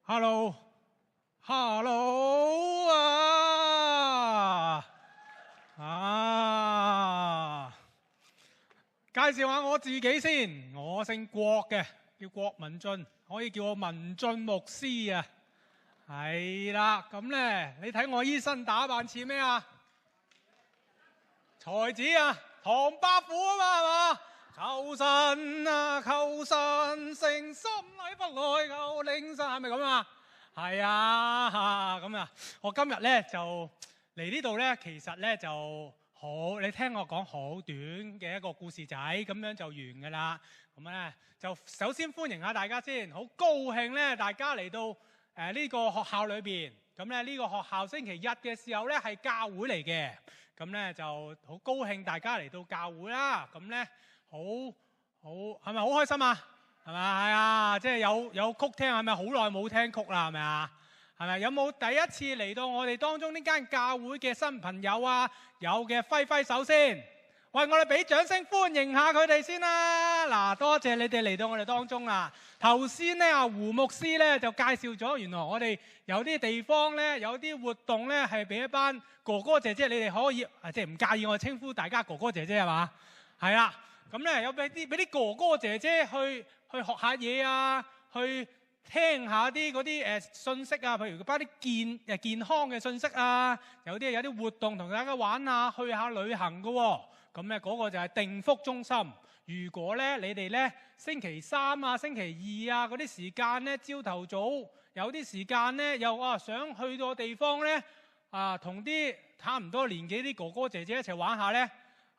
Hello 介紹下我自己先，我姓郭嘅，叫郭文俊，可以叫我文俊牧師啊。係啦，咁咧，你睇我依身打扮似咩啊？才子啊，唐伯虎啊嘛，係嘛？求神啊，求神誠心禮不來，求領神，係咪咁啊？係啊，咁啊，我今日咧就嚟呢度咧，其實咧就好，你聽我講好短嘅一個故事仔，咁樣就完㗎啦。咁咧就首先歡迎下大家先，好高興咧，大家嚟到呢個學校裏邊。咁咧呢個學校星期日嘅時候咧係教會嚟嘅，咁咧就好高興大家嚟到教會啦。咁咧好係咪好開心啊？係咪？係啊，即係有曲聽，係咪好耐冇聽曲啦？係咪啊？係咪？有冇第一次嚟到我哋當中呢間教會嘅新朋友啊？有嘅揮揮手先，喂，我哋俾掌聲歡迎下佢哋先啦。嗱，多謝你哋嚟到我哋當中啦。頭先咧阿胡牧師咧就介紹咗，原來我哋有啲地方咧有啲活動咧係俾一班哥哥姐姐，你哋可以即係唔介意我稱呼大家哥哥姐姐係嘛？係啦，咁咧有俾啲哥哥姐姐去學下嘢啊，去聽下啲嗰啲信息啊，譬如包啲健康嘅信息啊，有啲活動同大家玩啊，去下旅行嘅喎。咁咧嗰個就係定福中心。如果咧你哋咧星期三啊、星期二啊嗰啲時間咧，朝頭早有啲時間咧，又想去到地方咧同啲差唔多年紀啲哥哥姐姐一齊玩下咧，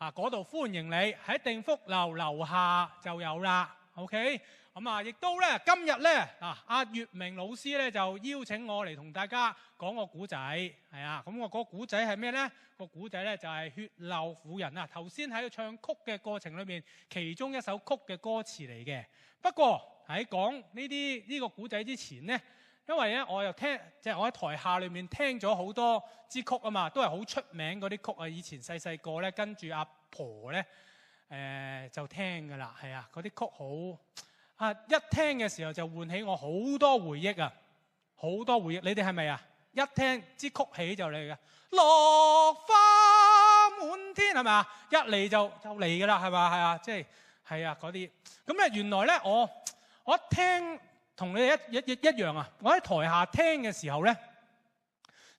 嗰度歡迎你，喺定福樓下就有啦。OK， 咁亦都咧今日咧阿月明老師咧就邀請我嚟同大家講個古仔，係啊，咁我個古仔係咩咧？個古仔咧就係血漏婦人啊。頭先喺唱曲嘅過程裏面，其中一首曲嘅歌詞嚟嘅。不過喺講呢個古仔之前咧，因為咧我又聽即係我喺台下裏面聽咗好多支曲啊嘛，都係好出名嗰啲曲啊。以前細個咧跟住阿婆咧就聽㗎啦，係啊，嗰啲曲好一聽嘅時候就喚起我好多回憶啊，好多回憶。你哋係咪啊？一聽支曲起就嚟嘅，落花滿天係咪啊？一嚟就嚟㗎啦，係嘛？係啊，即係係啊嗰啲。咁咧原來咧我一聽同你哋一樣啊！我喺台下聽嘅時候咧，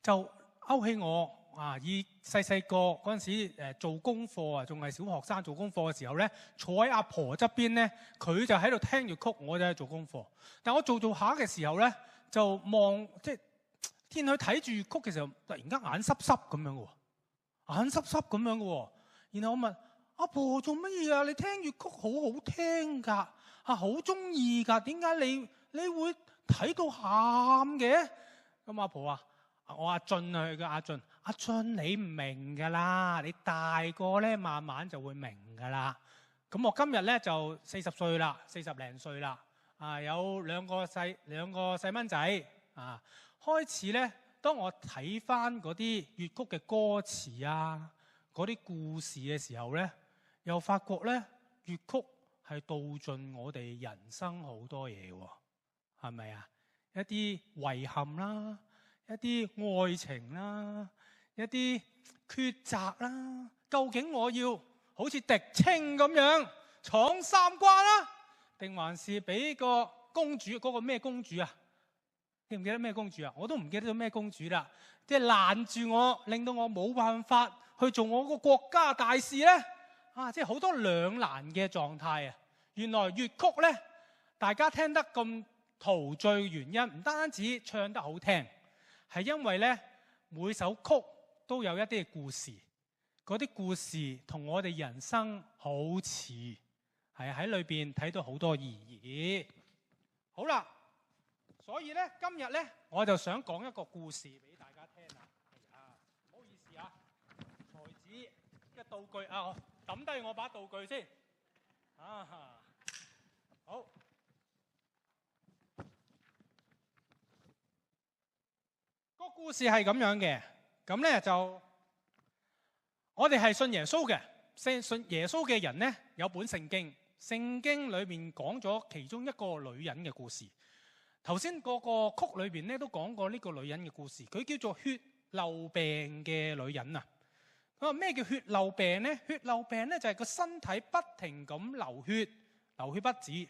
就勾起我以細個嗰陣時做功課啊，仲係小學生做功課嘅時候咧，坐喺阿婆側邊咧，佢就喺度聽住曲，我就喺度做功課。但我做下嘅時候咧，就望即係天去睇住曲嘅時候，突然間眼濕濕咁樣嘅喎，眼濕濕咁樣嘅喎。然後我問阿婆做乜嘢啊？你聽住曲好好聽㗎，好中意㗎，點解你會睇到喊嘅？咁阿婆話：我阿俊去嘅，阿俊你唔明㗎啦，你大個咧慢慢就會明㗎啦。咁我今日咧就40歲啦，40零歲啦，有兩個細蚊仔啊。開始咧，當我睇翻嗰啲粵曲嘅歌詞啊，嗰啲故事嘅時候咧，又發覺咧粵曲係道盡我哋人生好多嘢喎，係咪啊？一啲遺憾啦，一啲愛情啦，一啲抉擇啦。究竟我要好似狄青咁樣闖三關啦，定還是俾個公主嗰個咩公主啊？記唔記得咩公主啊？我都唔記得咗咩公主啦。即係攔住我，令到我冇辦法去做我個國家大事咧。即係好多兩難嘅狀態啊！原來粵曲咧，大家聽得咁陶醉，原因唔單止唱得好聽，係因為咧每首曲都有一啲嘅故事，嗰啲故事同我哋人生好似，係喺裏邊睇到好多意義。好啦，所以咧今日咧我就想講一個故事俾大家聽啦。唔好意思啊，才子嘅道具我抌低我把道具先。好。個故事係咁樣嘅，咁咧就我哋係信耶穌嘅，信耶穌嘅人咧有本聖經，聖經裏面講咗其中一個女人嘅故事。頭先嗰個曲裏邊咧都講過呢個女人嘅故事，佢叫做血漏病嘅女人啊。咁啊，咩叫血漏病呢？血漏病咧就係個身體不停咁流血不止，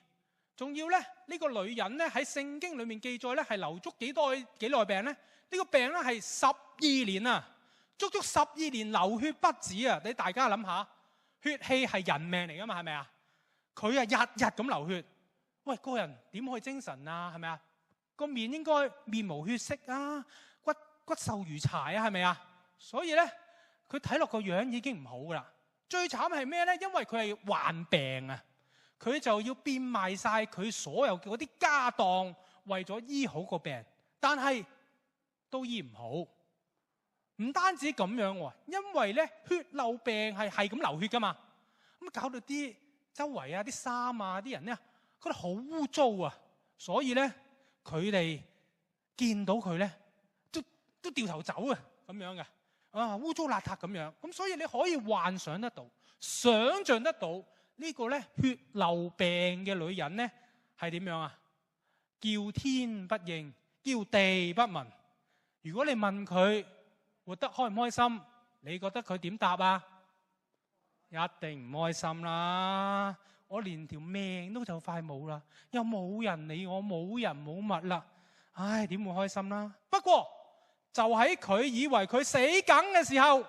仲要咧呢個女人咧喺聖經裏面記載咧係流足幾耐病呢？呢個病咧係12年啊，足12年流血不止啊！你大家諗下，血氣係人命嚟噶嘛，係咪啊？佢啊日日咁流血。喂，個人點可以精神啊？係咪啊？個面應該面無血色啊，骨瘦如柴啊，係咪啊？所以咧，佢睇落個樣已經唔好噶啦。最慘係咩咧？因為佢係患病啊，佢就要變賣晒佢所有嘅嗰啲家當，為咗醫好個病，但係都醫唔好。唔單止咁樣喎，因為咧血漏病係咁流血噶嘛，咁搞到啲周圍啊、啲衫啊、啲人咧，覺得好污糟啊，所以咧佢哋見到佢咧都掉頭走啊，咁樣嘅啊，污糟邋遢咁樣。咁所以你可以幻想得到、想像得到呢個咧血漏病嘅女人咧係點樣啊？叫天不應，叫地不聞。如果你問佢活得開唔開心，你覺得佢點答啊？一定唔開心啦！我連條命都就快冇啦，又冇人理我，冇人冇物啦，唉，點會開心啦？不過就喺佢以為佢死梗嘅時候，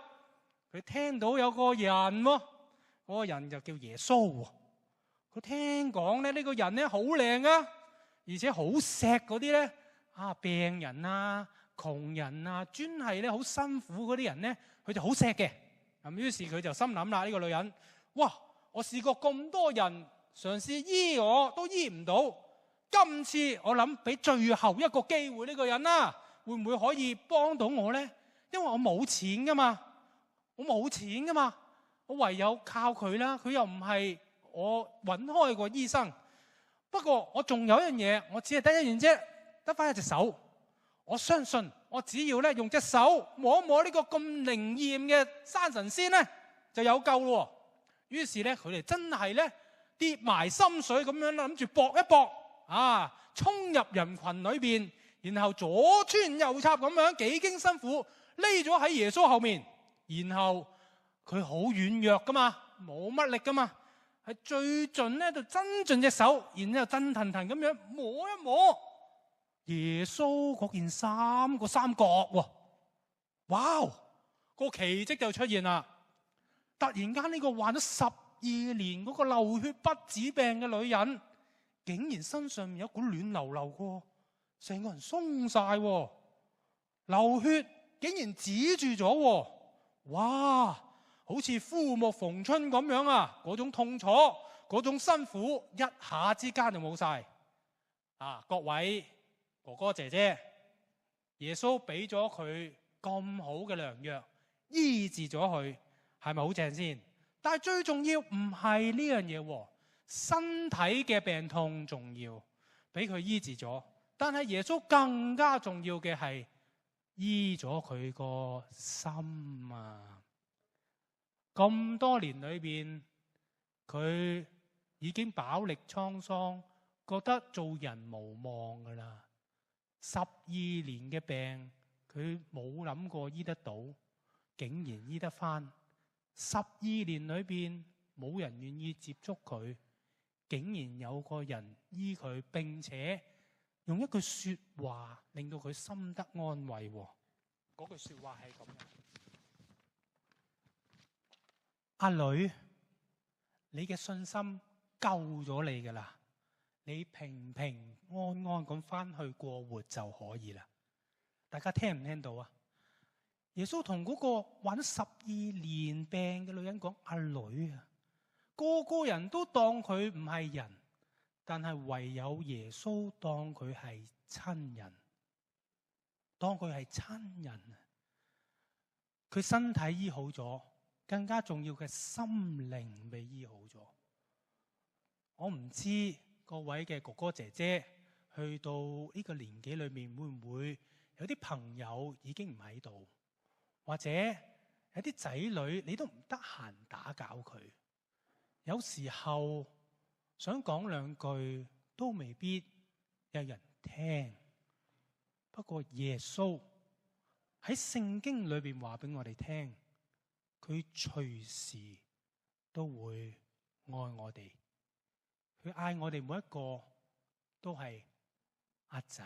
佢聽到有個人喎，嗰個人就叫耶穌。佢聽講咧呢個人咧好靚啊，而且好錫嗰啲咧病人啊、窮人啊，專係咧好辛苦嗰啲人咧，佢就好錫嘅。咁於是佢就心諗啦，呢個女人，哇！我試過咁多人嘗試醫我都醫唔到，今次我諗俾最後一個機會呢個人啦，會唔會可以幫到我呢？因為我冇錢噶嘛，我唯有靠佢啦。佢又唔係我揾開個醫生，不過我仲有一樣嘢，我只係得一樣啫，得翻一隻手。我相信我只要咧用隻手摸一摸呢個咁靈驗嘅山神仙咧，就有救咯。於是咧，佢哋真係咧跌埋心水咁樣諗住搏一搏啊，衝入人群裏邊，然後左穿右插咁樣，幾經辛苦匿咗喺耶穌後面。然後佢好軟弱噶嘛，冇乜力噶嘛，係最盡咧就伸盡隻手，然之後震騰騰咁樣摸一摸耶穌嗰件衫個三角喎，哇！個奇蹟就出現啦。突然間呢個患咗12年嗰個流血不止病嘅女人，竟然身上面有股暖流流過，成個人鬆晒，流血竟然止住咗，哇！好似枯木逢春咁樣啊！嗰種痛楚、嗰種辛苦，一下之間就冇晒。各位哥哥姐姐，耶穌俾咗佢咁好嘅良藥，醫治咗佢。係咪好正先？但係最重要唔係呢樣嘢，身體嘅病痛重要，俾佢醫治咗。但係耶穌更加重要嘅係醫咗佢個心啊！咁多年裏邊，佢已經飽歷滄桑，覺得做人無望噶啦。12年嘅病，佢冇諗過醫得到，竟然醫得翻。12年裏邊冇人願意接觸佢，竟然有個人醫佢，並且用一句說話令到佢心得安慰。嗰句說話係咁樣：阿女，你嘅信心救咗你噶啦，你平平安安咁翻去過活就可以啦。大家聽唔聽到啊？耶穌同嗰個患咗12年病嘅女人講：阿女啊，個個人都當佢唔係人，但係唯有耶穌當佢係親人，當佢係親人啊！佢身體醫好咗，更加重要嘅心靈被醫好咗。我唔知各位嘅哥哥姐姐去到呢個年紀裏面，會唔會有啲朋友已經唔喺度？或者有啲仔女你都唔得閒打攪佢，有時候想講兩句都未必有人聽。不過耶穌喺聖經裏邊話俾我哋聽，佢隨時都會愛我哋。佢嗌我哋每一個都係阿仔、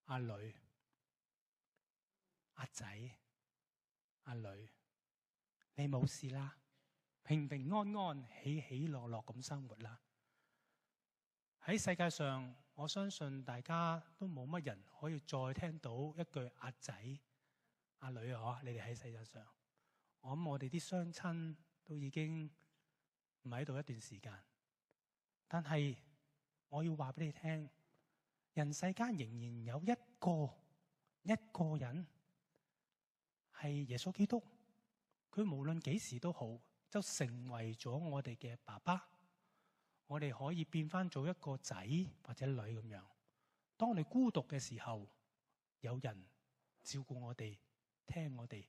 阿女、阿仔、阿女，你冇事啦，平平安安、喜喜樂樂咁生活啦。喺世界上，我相信大家都冇乜人可以再聽到一句阿仔、阿女啊！你哋喺世界上，我諗我哋啲雙親都已經唔喺度一段時間。但係我要話俾你聽，人世間仍然有一個人係耶穌基督，佢無論幾時都好，就成為咗我哋嘅爸爸。我哋可以變翻做一個仔或者女咁樣。當我哋孤獨嘅時候，有人照顧我哋，聽我哋。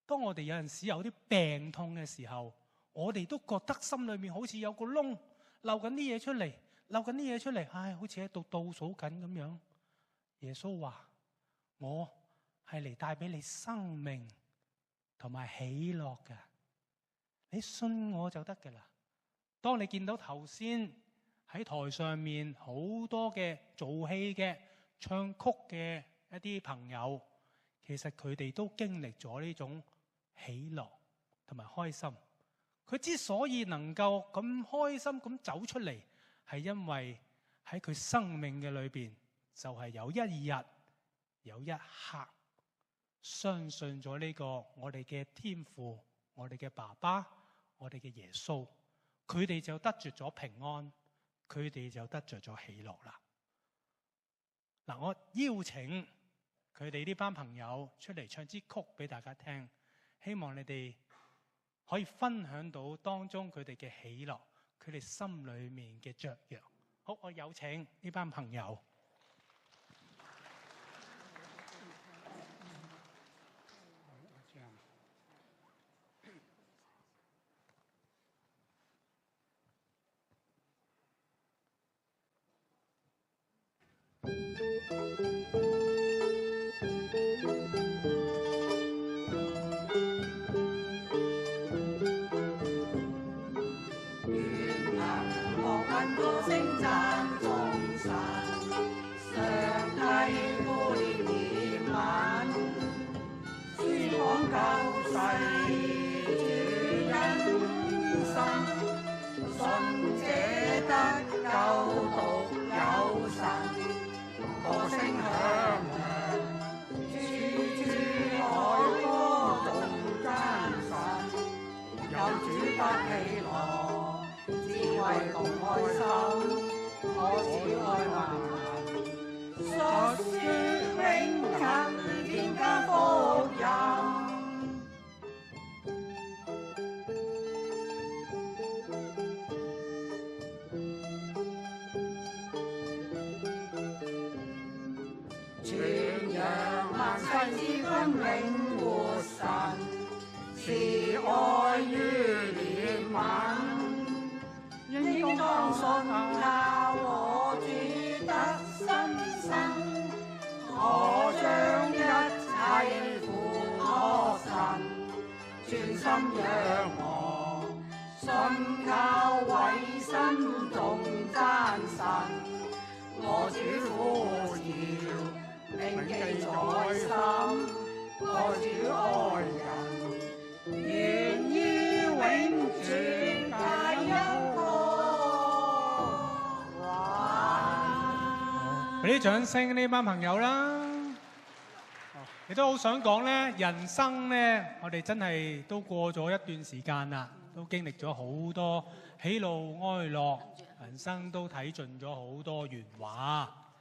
當我哋有陣時有啲病痛嘅時候，我哋都覺得心裏面好似有個窿，漏緊啲嘢出嚟，唉，好似喺度倒數緊咁樣。耶穌話：我係嚟帶俾你生命同埋喜樂嘅，你信我就得㗎啦。當你見到頭先喺台上面好多嘅做戲嘅、唱曲嘅一啲朋友，其實佢哋都經歷咗呢種喜樂同埋開心。佢之所以能夠咁開心咁走出嚟，係因為喺佢生命嘅裏邊，就係有一日有一刻相信咗呢個我哋嘅天父、我哋嘅爸爸、我哋嘅耶穌。佢哋就得着咗平安，佢哋就得着咗喜樂啦。嗱，我邀請佢哋呢班朋友出嚟唱支曲俾大家聽，希望你哋可以分享到當中佢哋嘅喜樂，佢哋心裏面嘅雀躍。好，我有請呢班朋友。俾啲掌聲呢班朋友啦！亦都好想講咧，人生咧，我哋真係都過咗一段時間啦，都經歷咗好多喜怒哀樂，人生都睇盡咗好多圓話。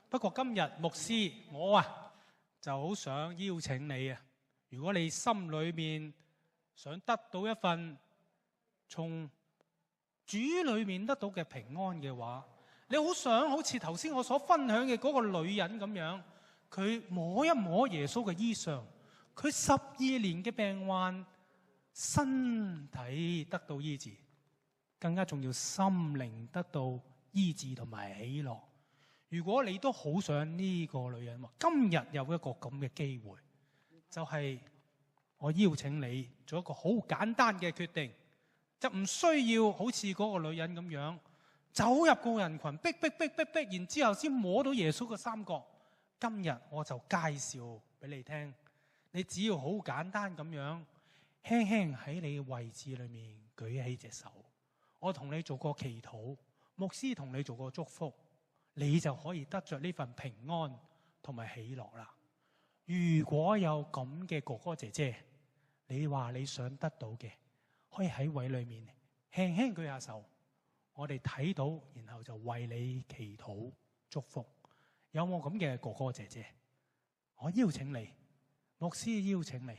不過今日牧師我就好想邀請你啊，如果你心裏面想得到一份從主裏面得到嘅平安嘅話，你好想好似頭先我所分享嘅嗰個女人咁樣，佢摸一摸耶穌嘅衣裳，佢12年嘅病患，身體得到醫治，更加重要心靈得到醫治同埋喜樂。如果你都好想呢個女人，今日有一個咁嘅機會，就係我邀請你做一個好簡單嘅決定，就唔需要好似嗰個女人咁樣走入個人群，逼，然之後先摸到耶穌嘅三角。今日我就介紹俾你聽，你只要好簡單咁樣，輕輕喺你嘅位置裏面舉起隻手，我同你做個祈禱，牧師同你做個祝福，你就可以得着呢份平安同埋喜樂啦。如果有咁嘅哥哥姐姐，你話你想得到嘅，可以喺位裏面輕輕舉下手，我哋睇到，然後就為你祈禱祝福。有冇咁嘅哥哥姐姐？我邀請你，牧師邀請你，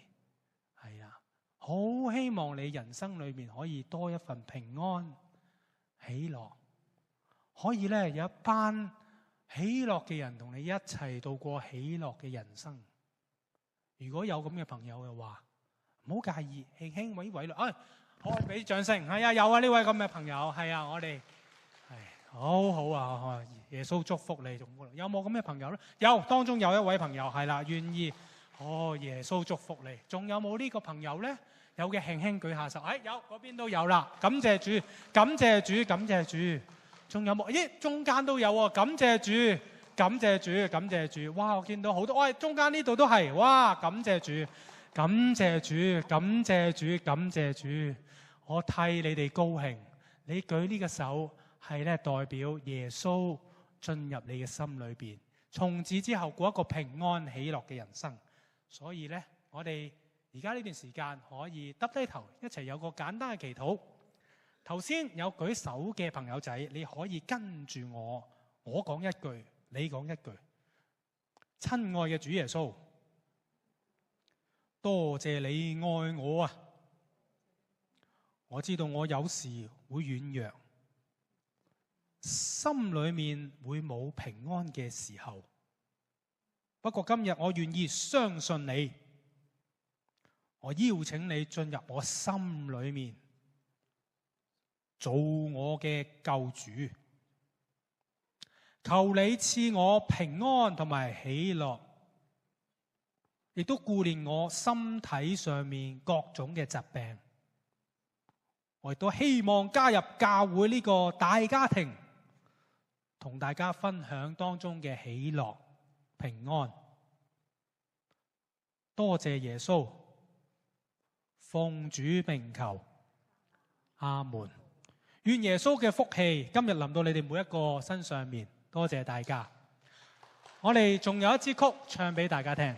係啊，好希望你人生裏面可以多一份平安喜樂，可以咧有一班喜樂嘅人同你一齊度過喜樂嘅人生。如果有咁嘅朋友嘅話，唔好介意，輕輕委委啦。我俾掌聲。係啊，有啊，呢位咁嘅朋友，係啊，我哋係好好啊。耶穌祝福你。有冇咁嘅朋友咧？有，當中有一位朋友係啦，願意。耶穌祝福你。仲有冇呢個朋友咧？有嘅輕輕舉下手。有，嗰邊都有啦。感謝主，感謝主，感謝主。仲有冇？咦，中間都有喎。感謝主，感謝主，感謝主。哇，我見到好多。中間呢度都係。哇，感謝主，感謝主，感謝主，感謝主。我替你哋高興。你舉呢個手係咧代表耶穌進入你嘅心裏邊，從此之後過一個平安喜樂嘅人生。所以咧，我哋而家呢段時間可以耷低頭，一齊有個簡單嘅祈禱。頭先有舉手嘅朋友仔，你可以跟住我講一句，你講一句。親愛嘅主耶穌，多謝你愛我啊！我知道我有時會軟弱，心裏面會冇平安嘅時候。不過今日我願意相信你，我邀請你進入我心裏面，做我嘅救主。求你賜我平安同埋喜樂，亦都顧念我身體上面各種嘅疾病。我亦都希望加入教會呢個大家庭，同大家分享當中嘅喜樂平安。多謝耶穌，奉主名求，阿門。願耶穌嘅福氣今日臨到你哋每一個身上面。多謝大家。我哋仲有一支曲唱俾大家聽。